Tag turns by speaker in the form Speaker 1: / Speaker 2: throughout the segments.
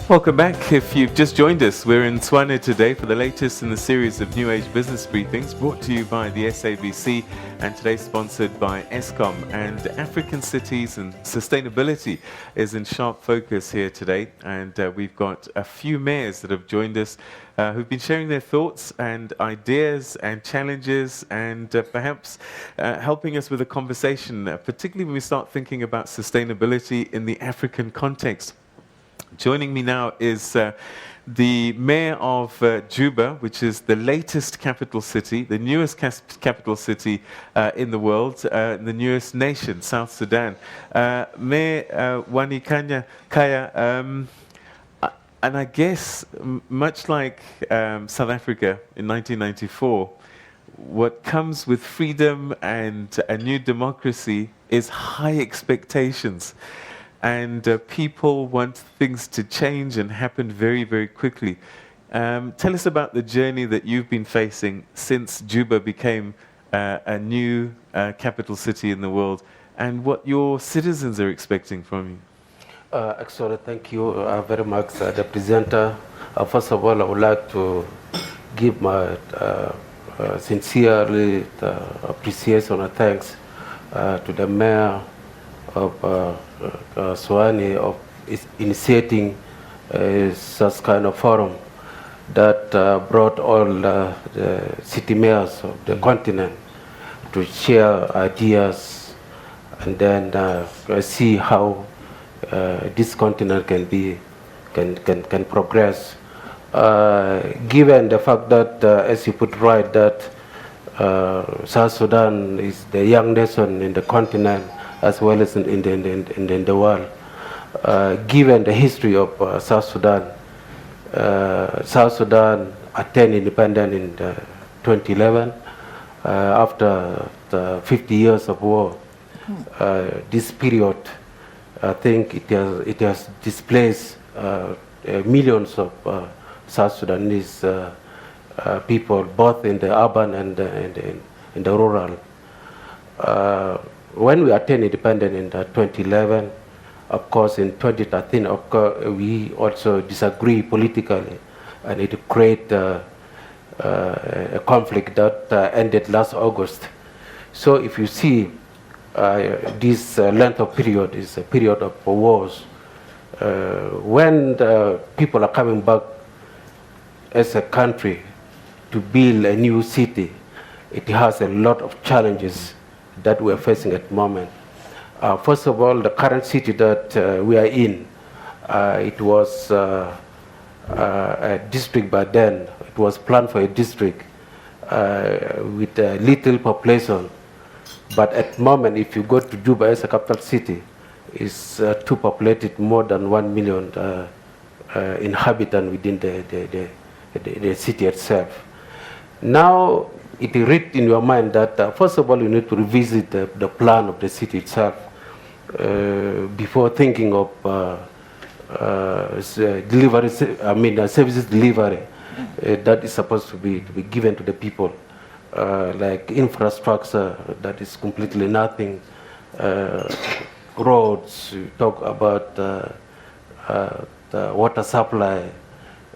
Speaker 1: Welcome back. If you've just joined us, we're in Tswane today for the latest in the series of New Age Business Briefings brought to you by the SABC and today sponsored by ESCOM. And African cities and sustainability is in sharp focus here today. And we've got a few mayors that have joined us who've been sharing their thoughts and ideas and challenges and perhaps helping us with a conversation, particularly when we start thinking about sustainability in the African context. Joining me now is the mayor of Juba, which is the latest capital city, the newest capital city in the world, the newest nation, South Sudan. Mayor Wanikanya Kaya, and I guess much like South Africa in 1994, what comes with freedom and a new democracy is high expectations. And people want things to change and happen very, very quickly. Tell us about the journey that you've been facing since Juba became a new capital city in the world and what your citizens are expecting from you.
Speaker 2: Excellent, thank you very much, the presenter. First of all, I would like to give my sincerely appreciation and thanks to the mayor of Tswane of initiating such kind of forum that brought all the city mayors of the continent to share ideas and then see how this continent can progress. Given the fact that, as you put right, that South Sudan is the young nation in the continent as well as in the world. Given the history of South Sudan attained independence in 2011 after the 50 years of war. This period, I think it has displaced millions of South Sudanese people, both in the urban and in the rural. When we attained independence in 2011, of course, in 2013, of course, we also disagree politically, and it created a conflict that ended last August. So if you see, this length of period is a period of wars. When the people are coming back as a country to build a new city, it has a lot of challenges that we are facing at the moment. First of all, the current city that we are in, it was a district by then. It was planned for a district with a little population. But at the moment, if you go to Juba as a capital city, it's too populated, more than 1 million inhabitants within the city itself. Now, it is written in your mind that, first of all, you need to revisit the plan of the city itself before thinking of services delivery that is supposed to be given to the people, like infrastructure that is completely nothing, roads, you talk about the water supply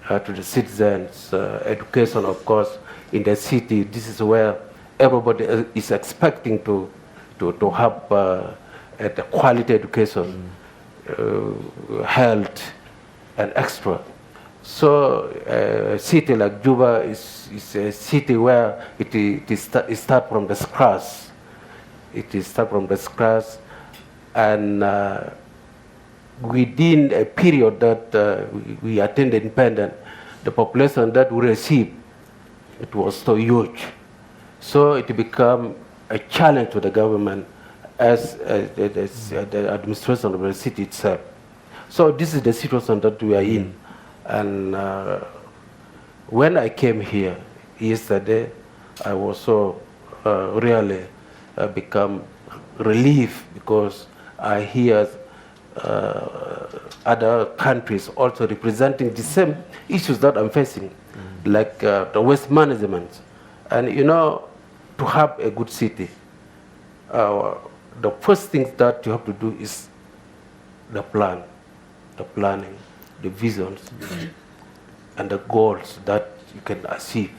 Speaker 2: to the citizens, education, of course. In the city, this is where everybody is expecting to have a quality education, health, and extra. So a city like Juba is a city where it start from the scratch. It is start from the scratch, and within a period that we attained independence, the population that we received, it was so huge. So it became a challenge to the government as the administration of the city itself. So this is the situation that we are in. And when I came here yesterday, I was so really become relieved because I hear other countries also representing the same issues that I'm facing, like the waste management. And you know, to have a good city, the first thing that you have to do is the planning. the visions and the goals that you can achieve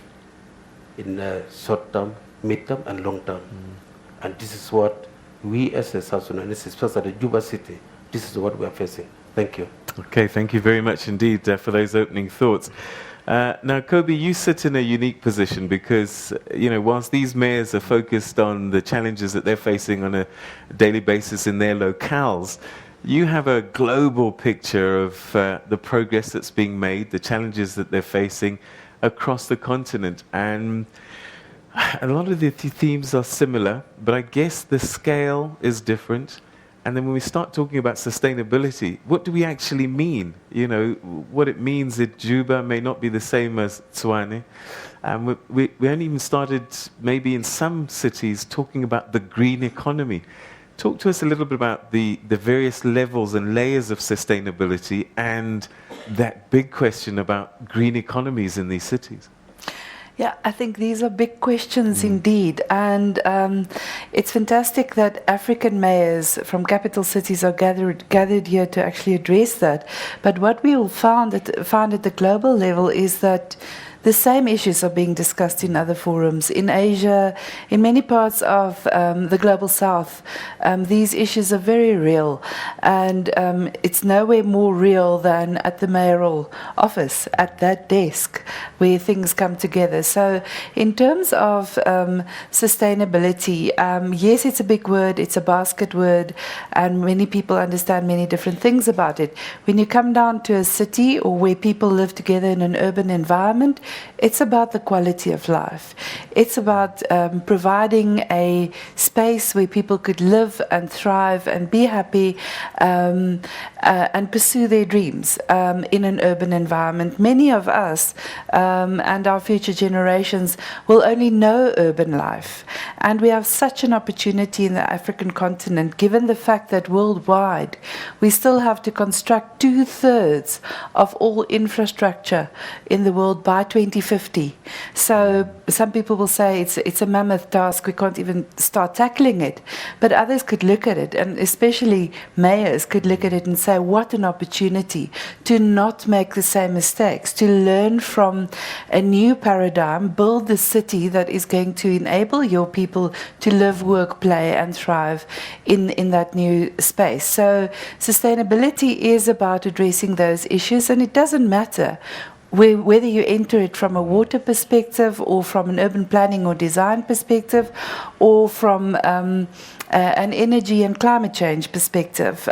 Speaker 2: in the short term, mid term, and long term. And this is what we as a South Sudanese, especially Juba City, this is what we are facing. Thank you.
Speaker 1: Okay, thank you very much indeed for those opening thoughts. Now, Kobe, you sit in a unique position because, whilst these mayors are focused on the challenges that they're facing on a daily basis in their locales, you have a global picture of the progress that's being made, the challenges that they're facing across the continent. And a lot of the themes are similar, but I guess the scale is different. And then when we start talking about sustainability, what do we actually mean? What it means in Juba may not be the same as Tshwane. And we only even started, maybe in some cities, talking about the green economy. Talk to us a little bit about the various levels and layers of sustainability and that big question about green economies in these cities.
Speaker 3: Yeah, I think these are big questions indeed. And it's fantastic that African mayors from capital cities are gathered here to actually address that. But what we all found at the global level is that the same issues are being discussed in other forums. In Asia, in many parts of the global south, these issues are very real. And it's nowhere more real than at the mayoral office, at that desk, where things come together. So in terms of sustainability, yes, it's a big word, it's a basket word, and many people understand many different things about it. When you come down to a city or where people live together in an urban environment, it's about the quality of life. It's about providing a space where people could live and thrive and be happy and pursue their dreams in an urban environment. Many of us and our future generations will only know urban life. And we have such an opportunity in the African continent, given the fact that worldwide we still have to construct 2/3 of all infrastructure in the world by 2050. So some people will say it's a mammoth task, we can't even start tackling it. But others could look at it, and especially mayors could look at it and say, what an opportunity to not make the same mistakes, to learn from a new paradigm, build the city that is going to enable your people to live, work, play, and thrive in that new space. So sustainability is about addressing those issues, and it doesn't matter whether you enter it from a water perspective or from an urban planning or design perspective or from an energy and climate change perspective.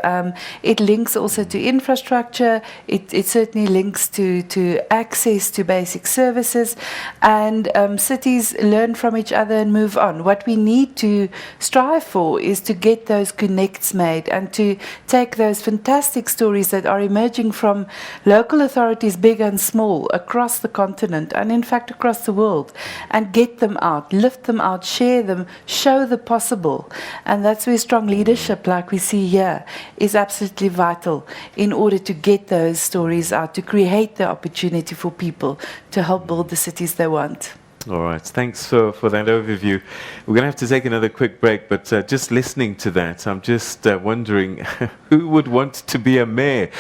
Speaker 3: It links also to infrastructure, it certainly links to access to basic services, and cities learn from each other and move on. What we need to strive for is to get those connects made and to take those fantastic stories that are emerging from local authorities, big and small, across the continent and in fact across the world, and get them out, lift them out, share them, show the possible. And that's where strong leadership, like we see here, is absolutely vital in order to get those stories out, to create the opportunity for people to help build the cities they want.
Speaker 1: All right, thanks for that overview. We're going to have to take another quick break, but just listening to that, I'm just wondering who would want to be a mayor?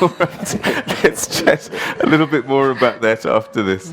Speaker 1: All right, let's chat a little bit more about that after this.